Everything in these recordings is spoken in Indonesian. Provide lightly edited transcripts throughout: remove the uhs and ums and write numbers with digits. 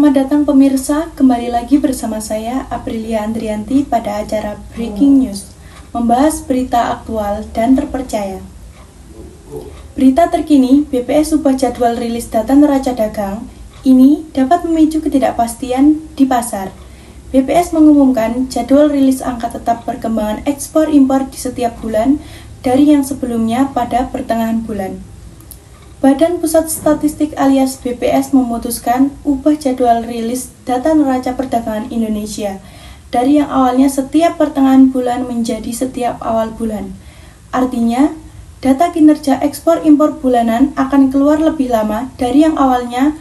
Selamat datang pemirsa, kembali lagi bersama saya Aprilia Andrianti pada acara Breaking News, membahas berita aktual dan terpercaya. Berita terkini, BPS ubah jadwal rilis data neraca dagang, ini dapat memicu ketidakpastian di pasar. BPS mengumumkan jadwal rilis angka tetap perkembangan ekspor-impor di setiap bulan dari yang sebelumnya pada pertengahan bulan. Badan Pusat Statistik alias BPS memutuskan ubah jadwal rilis data neraca perdagangan Indonesia dari yang awalnya setiap pertengahan bulan menjadi setiap awal bulan. Artinya, data kinerja ekspor-impor bulanan akan keluar lebih lama dari yang awalnya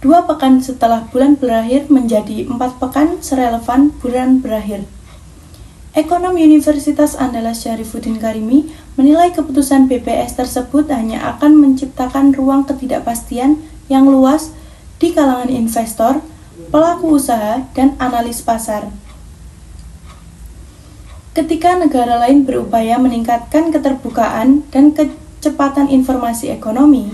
2 pekan setelah bulan berakhir menjadi 4 pekan serelevan bulan berakhir. Ekonom Universitas Andalas Syarifuddin Karimi menilai keputusan BPS tersebut hanya akan menciptakan ruang ketidakpastian yang luas di kalangan investor, pelaku usaha, dan analis pasar. Ketika negara lain berupaya meningkatkan keterbukaan dan kecepatan informasi ekonomi,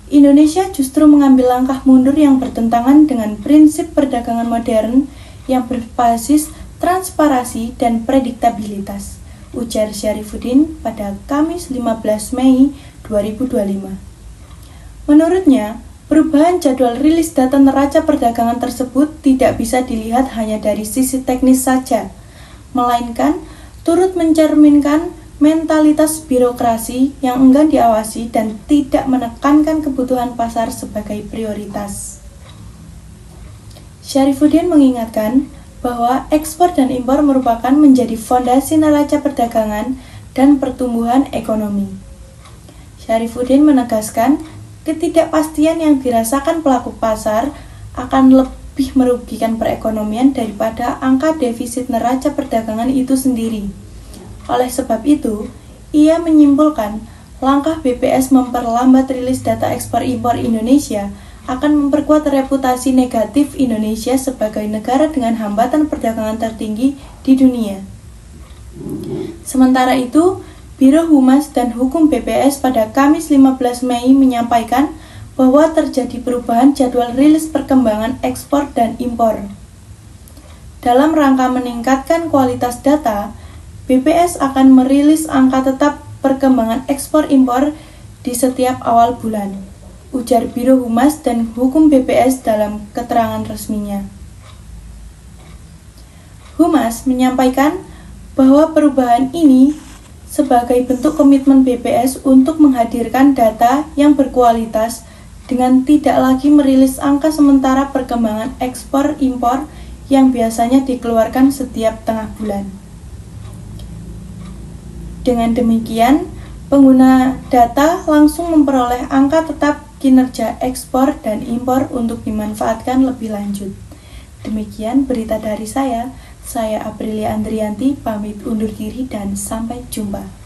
Indonesia justru mengambil langkah mundur yang bertentangan dengan prinsip perdagangan modern yang berbasis transparansi dan prediktabilitas, ujar Syarifuddin pada Kamis 15 Mei 2025. Menurutnya, perubahan jadwal rilis data neraca perdagangan tersebut tidak bisa dilihat hanya dari sisi teknis saja, melainkan turut mencerminkan mentalitas birokrasi yang enggan diawasi dan tidak menekankan kebutuhan pasar sebagai prioritas. Syarifuddin mengingatkan bahwa ekspor dan impor merupakan menjadi fondasi neraca perdagangan dan pertumbuhan ekonomi. Syarifuddin menegaskan, ketidakpastian yang dirasakan pelaku pasar akan lebih merugikan perekonomian daripada angka defisit neraca perdagangan itu sendiri. Oleh sebab itu, ia menyimpulkan langkah BPS memperlambat rilis data ekspor-impor Indonesia akan memperkuat reputasi negatif Indonesia sebagai negara dengan hambatan perdagangan tertinggi di dunia. Sementara itu, Biro Humas dan Hukum BPS pada Kamis 15 Mei menyampaikan bahwa terjadi perubahan jadwal rilis perkembangan ekspor dan impor. Dalam rangka meningkatkan kualitas data, BPS akan merilis angka tetap perkembangan ekspor-impor di setiap awal bulan, ujar Biro Humas dan Hukum BPS dalam keterangan resminya. Humas menyampaikan bahwa perubahan ini sebagai bentuk komitmen BPS untuk menghadirkan data yang berkualitas dengan tidak lagi merilis angka sementara perkembangan ekspor-impor yang biasanya dikeluarkan setiap tengah bulan. Dengan demikian, pengguna data langsung memperoleh angka tetap kinerja ekspor dan impor untuk dimanfaatkan lebih lanjut. Demikian berita dari saya Aprilia Andrianti, pamit undur diri dan sampai jumpa.